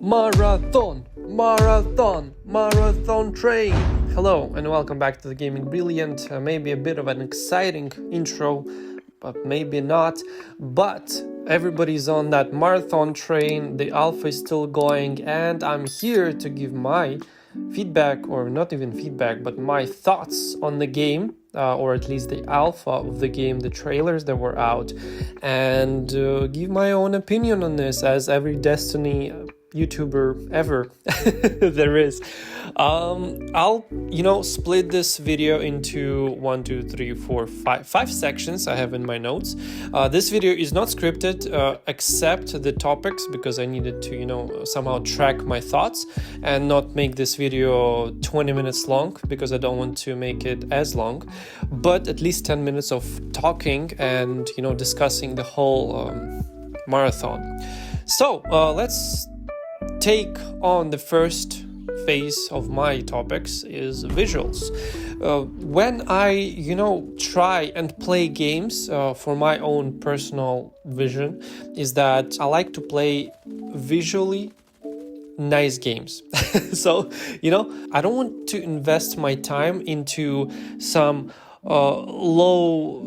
Marathon train. Hello and welcome back to the Gaming Brilliant. Maybe a bit of an exciting intro, but maybe not. But everybody's on that marathon train. The alpha is still going, and I'm here to give my feedback, or not even feedback, but my thoughts on the game, or at least the alpha of the game, the trailers that were out, and give my own opinion on this, as every Destiny YouTuber ever there is. I'll split this video into 5 sections I have in my notes. This video is not scripted, except the topics, because I needed to somehow track my thoughts and not make this video 20 minutes long, because I don't want to make it as long, but at least 10 minutes of talking and discussing the whole marathon. So let's take on the first phase of my topics is visuals. When I try and play games, for my own personal vision is that I like to play visually nice games. So I don't want to invest my time into some low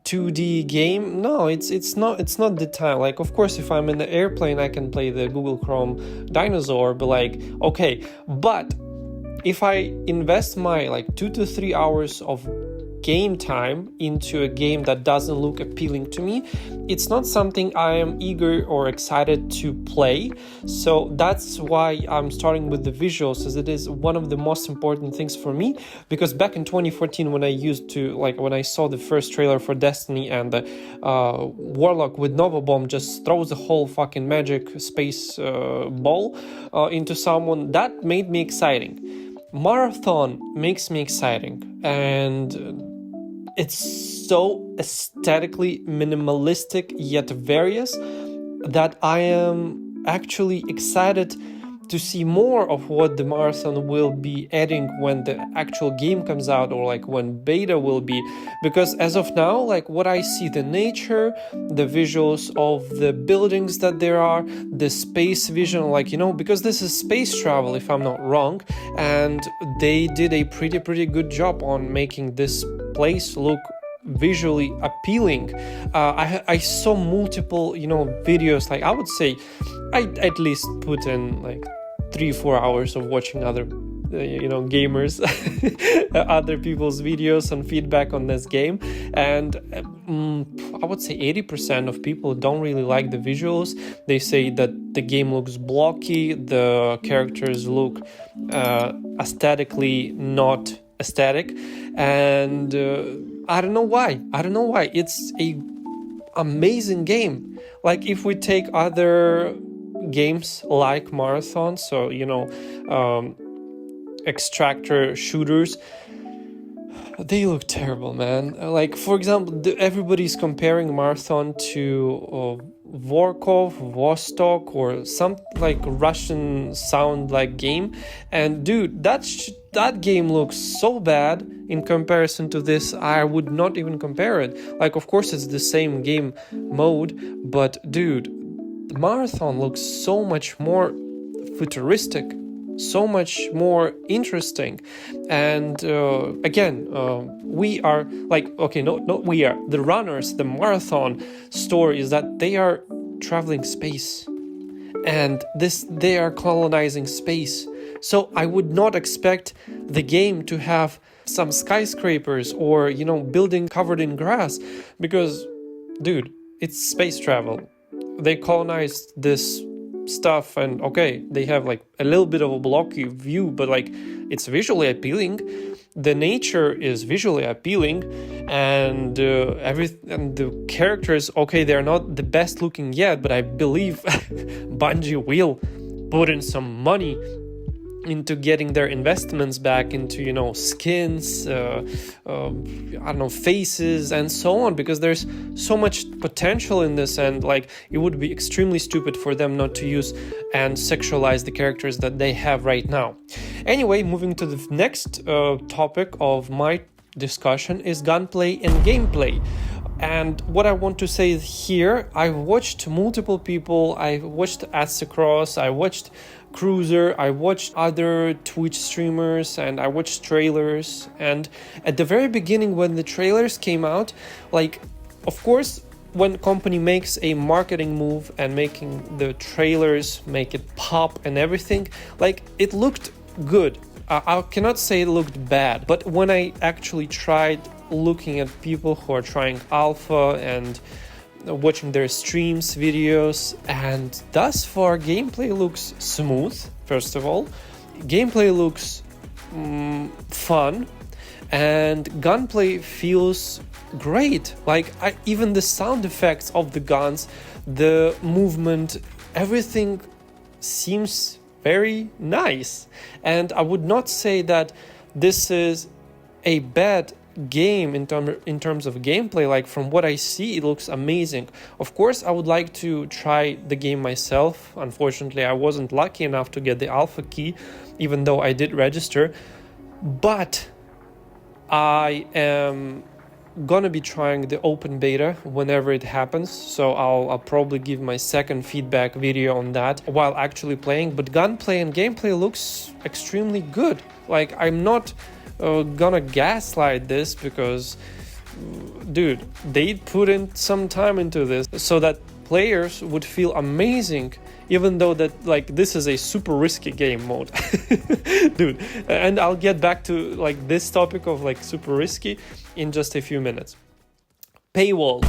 2D game. No, it's not the time. Like, of course, if I'm in the airplane I can play the Google Chrome dinosaur, but okay, but if I invest my 2 to 3 hours of game time into a game that doesn't look appealing to me, it's not something I am eager or excited to play. So that's why I'm starting with the visuals, as it is one of the most important things for me. Because back in 2014, when I saw the first trailer for Destiny, and the Warlock with Nova Bomb just throws a whole fucking magic space ball into someone, that made me exciting. Marathon makes me exciting, and it's so aesthetically minimalistic yet various that I am actually excited to see more of what the marathon will be adding when the actual game comes out, or when beta will be. Because as of now, what I see, the nature, the visuals of the buildings that there are, the space vision, because this is space travel if I'm not wrong, and they did a pretty good job on making this place look visually appealing. I saw multiple videos. I would say I at least put in 3-4 hours of watching other gamers other people's videos and feedback on this game, and I would say 80% of people don't really like the visuals. They say that the game looks blocky, the characters look aesthetically not aesthetic, and I don't know why. It's a amazing game. If we take other games like Marathon, so extractor shooters, they look terrible, man. For example, everybody's comparing Marathon to Vorkov, Vostok, or some Russian sound game, and dude, that game looks so bad in comparison to this. I would not even compare it. Of course it's the same game mode, but dude, Marathon looks so much more futuristic, so much more interesting. And again, we are the runners, the Marathon story is that they are traveling space, and they are colonizing space. So I would not expect the game to have some skyscrapers or building covered in grass, because dude, it's space travel. They colonized this stuff, and okay, they have a little bit of a blocky view, but it's visually appealing. The nature is visually appealing, and and the characters, okay, they're not the best looking yet, but I believe Bungie will put in some money into getting their investments back into skins, faces, and so on, because there's so much potential in this, and it would be extremely stupid for them not to use and sexualize the characters that they have right now. Anyway, moving to the next topic of my discussion is gunplay and gameplay. And what I want to say here, I watched multiple people. I watched Across, I watched Cruiser, I watched other Twitch streamers, and I watched trailers. And at the very beginning, when the trailers came out, like, of course, when company makes a marketing move and making the trailers make it pop and everything, like, it looked good. I cannot say it looked bad, but when I actually tried looking at people who are trying alpha and watching their streams, videos, and thus far gameplay looks smooth. First of all, gameplay looks fun, and gunplay feels great. Like, even the sound effects of the guns, the movement, everything seems very nice. And I would not say that this is a bad game in terms of gameplay. Like, from what I see, it looks amazing. Of course, I would like to try the game myself. Unfortunately, I wasn't lucky enough to get the alpha key, even though I did register. But I am gonna be trying the open beta whenever it happens, so I'll probably give my second feedback video on that while actually playing. But gunplay and gameplay looks extremely good. Like, I'm not gonna gaslight this, because dude, they put in some time into this so that players would feel amazing, even though that, like, this is a super risky game mode. Dude, and I'll get back to, like, this topic of, like, super risky in just a few minutes. Paywall.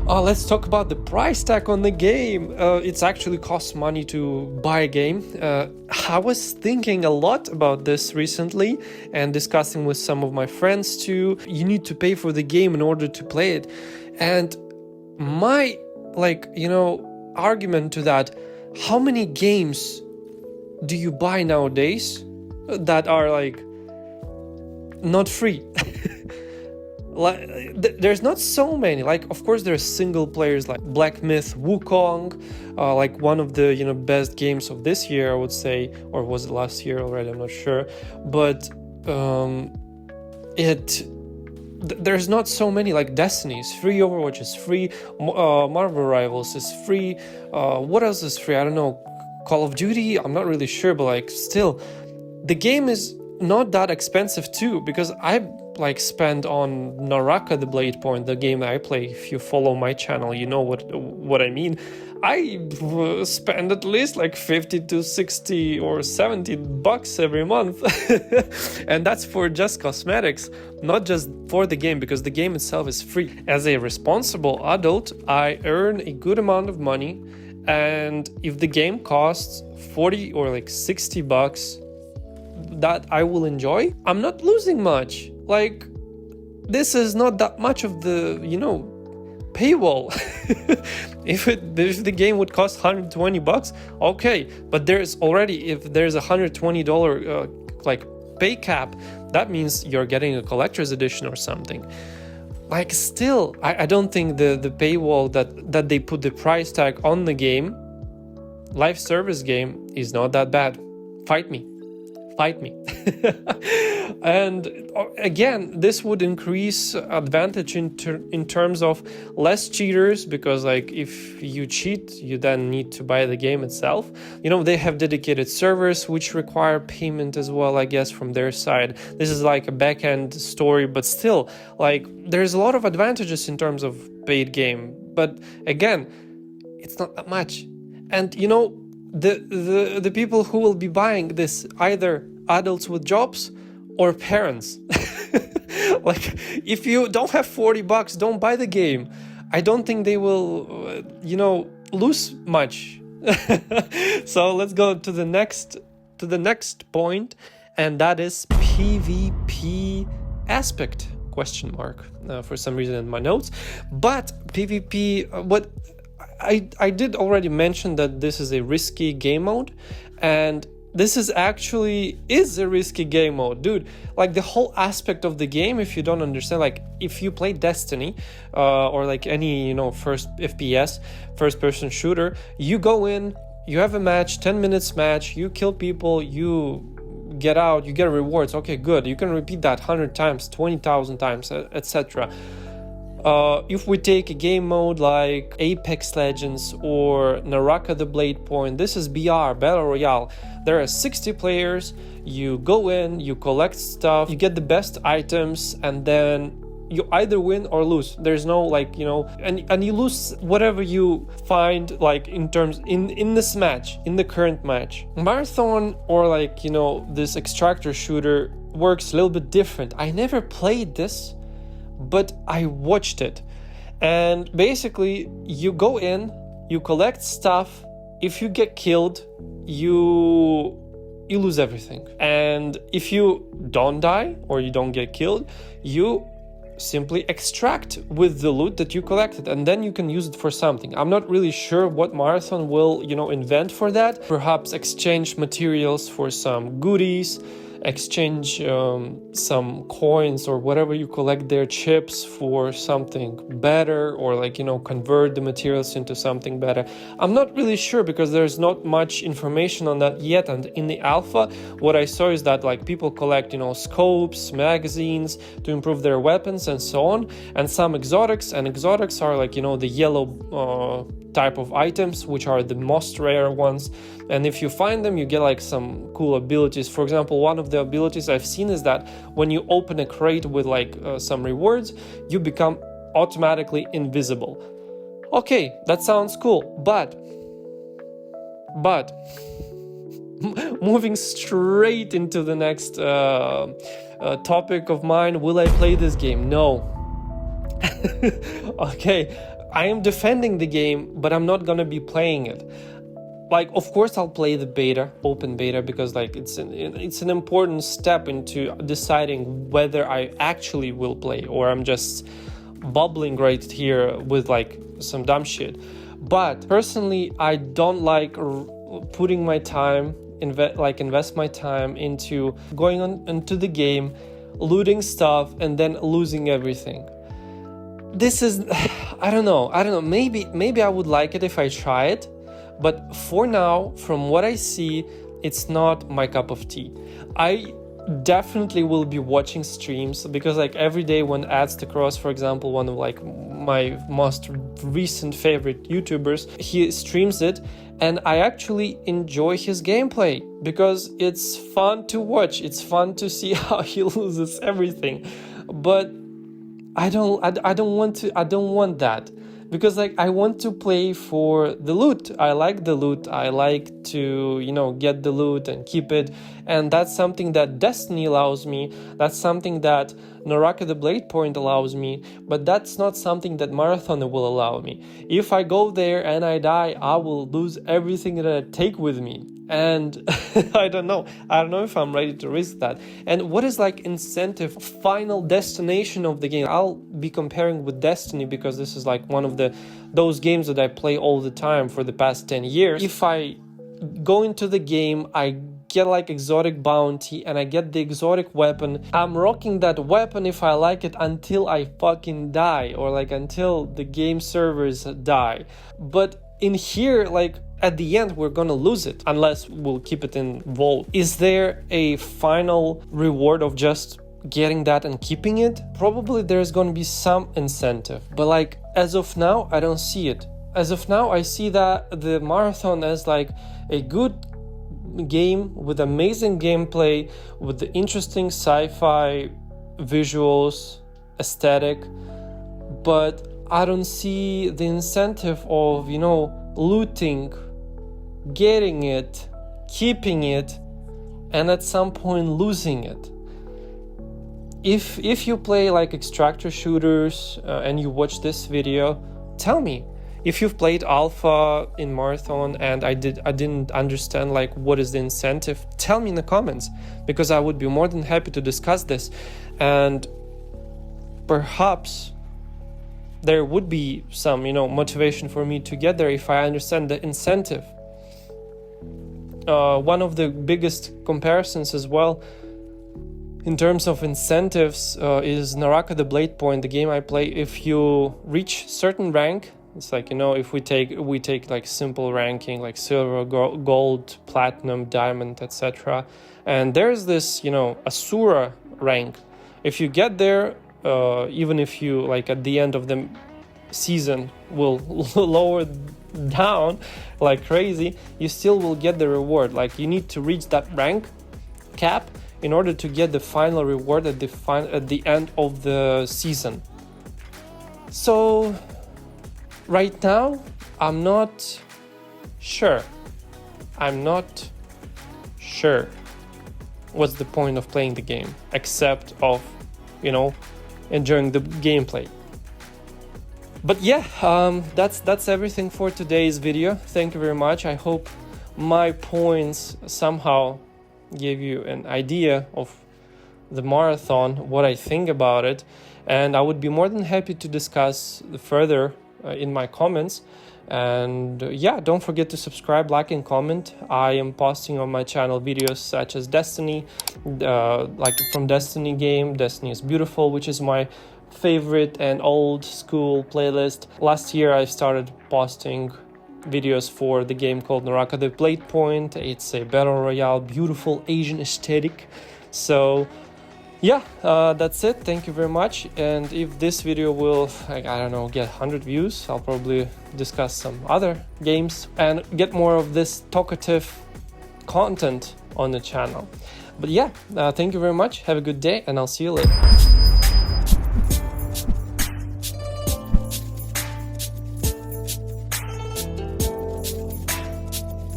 Oh, let's talk about the price tag on the game. It's actually costs money to buy a game. I was thinking a lot about this recently and discussing with some of my friends too. You need to pay for the game in order to play it. And my, argument to that, how many games do you buy nowadays that are, like, not free? There's not so many. Like, of course, there's single players like Black Myth Wukong, like one of the best games of this year, I would say, or was it last year already? I'm not sure. But there's not so many. Like, Destiny is free, Overwatch is free, Marvel Rivals is free. What else is free? I don't know. Call of Duty, I'm not really sure, but, like, still, the game is not that expensive too, because I spend on Naraka, the Bladepoint, the game that I play. If you follow my channel, you know what I mean. I spend at least like 50 to 60 or 70 bucks every month. And that's for just cosmetics, not just for the game, because the game itself is free. As a responsible adult, I earn a good amount of money, and if the game costs 40 or like 60 bucks that I will enjoy, I'm not losing much. Like, this is not that much of the, paywall. If the game would cost 120 bucks, okay, but if there's $120 like pay cap, that means you're getting a collector's edition or something. Like, still, I don't think the paywall that they put the price tag on the game, live service game, is not that bad. Fight me. And again, this would increase advantage in terms of less cheaters, because, like, if you cheat, you then need to buy the game itself. They have dedicated servers which require payment as well, I guess, from their side. This is like a back-end story, but still, like, there's a lot of advantages in terms of paid game. But again, it's not that much. And the people who will be buying this, either adults with jobs or parents. Like, if you don't have 40 bucks, don't buy the game. I don't think they will lose much. So let's go to the next point, and that is PvP aspect ? For some reason in my notes. But PvP, what I did already mention that this is a risky game mode, and this is a risky game mode, dude. Like, the whole aspect of the game, if you don't understand, like, if you play Destiny or like any first FPS, first person shooter, you go in, you have a match, 10 minutes match, you kill people, you get out, you get rewards. Okay, good, you can repeat that 100 times, 20,000 times, etc. If we take a game mode like Apex Legends or Naraka the Bladepoint, this is BR, Battle Royale. There are 60 players, you go in, you collect stuff, you get the best items, and then you either win or lose. There's no like, you know, and you lose whatever you find, like in terms in this match, in the current match. Marathon, or like, you know, this extractor shooter works a little bit different. I never played this, but I watched it. And basically you go in, you collect stuff. If you get killed, you lose everything. And if you don't die or you don't get killed, you simply extract with the loot that you collected, and then you can use it for something. I'm not really sure what Marathon will, you know, invent for that. Perhaps exchange materials for some goodies, exchange some coins or whatever you collect there, chips, for something better, or like, you know, convert the materials into something better. I'm not really sure because there's not much information on that yet. And in the alpha, what I saw is that like people collect, you know, scopes, magazines to improve their weapons and so on, and some exotics. And exotics are like, you know, the yellow type of items, which are the most rare ones. And if you find them, you get like some cool abilities. For example, one of the abilities I've seen is that when you open a crate with like some rewards, you become automatically invisible. Okay, that sounds cool, but moving straight into the next topic of mine, will I play this game? No. Okay, I am defending the game, but I'm not gonna be playing it. Like, of course I'll play the beta, open beta, because like it's an important step into deciding whether I actually will play or I'm just bubbling right here with like some dumb shit. But personally, I don't like putting my time, invest my time into going on into the game, looting stuff, and then losing everything. This is, I don't know. Maybe I would like it if I try it. But for now, from what I see, it's not my cup of tea. I definitely will be watching streams, because like every day when Ads to Cross, for example, one of like my most recent favorite YouTubers, he streams it, and I actually enjoy his gameplay because it's fun to watch. It's fun to see how he loses everything. But I don't want that. Because like I want to play for the loot. I like the loot. I like to, you know, get the loot and keep it. And that's something that Destiny allows me. That's something that Naraka the Bladepoint allows me. But that's not something that Marathon will allow me. If I go there and I die, I will lose everything that I take with me. And I don't know if I'm ready to risk that. And what is like incentive, final destination of the game? I'll be comparing with Destiny because this is like one of those games that I play all the time for the past 10 years. If I go into the game, I get like exotic bounty and I get the exotic weapon. I'm rocking that weapon if I like it until I fucking die, or like until the game servers die. But in here, like at the end, we're gonna lose it unless we'll keep it in vault. Is there a final reward of just getting that and keeping it? Probably there's gonna be some incentive, but like as of now, I don't see it. As of now, I see that the Marathon as like a good game with amazing gameplay, with the interesting sci-fi visuals, aesthetic, but I don't see the incentive of, you know, looting, getting it, keeping it, and at some point losing it. If you play like extractor shooters and you watch this video, tell me if you've played alpha in Marathon and I didn't understand like what is the incentive. Tell me in the comments, because I would be more than happy to discuss this, and perhaps there would be some, you know, motivation for me to get there if I understand the incentive. One of the biggest comparisons as well in terms of incentives is Naraka the Bladepoint, the game I play. If you reach certain rank, it's like, you know, if we take like simple ranking like silver, gold, platinum, diamond, etc. And there's this, you know, Asura rank. If you get there, even if you like at the end of the season will lower down like crazy, you still will get the reward. Like you need to reach that rank cap in order to get the final reward at the end of the season. So right now I'm not sure what's the point of playing the game except of, you know, enjoying the gameplay. But yeah, that's everything for today's video. Thank you very much. I hope my points somehow gave you an idea of the marathon, what I think about it, and I would be more than happy to discuss further in my comments. And yeah, don't forget to subscribe, like, and comment. I am posting on my channel videos such as Destiny, like from Destiny game, Destiny is Beautiful, which is my favorite and old school playlist. Last year I started posting videos for the game called Naraka, the Bladepoint. It's a battle royale, beautiful Asian aesthetic. So yeah, that's it. Thank you very much. And if this video will, like, I don't know, get 100 views, I'll probably discuss some other games and get more of this talkative content on the channel. But yeah, thank you very much. Have a good day, and I'll see you later.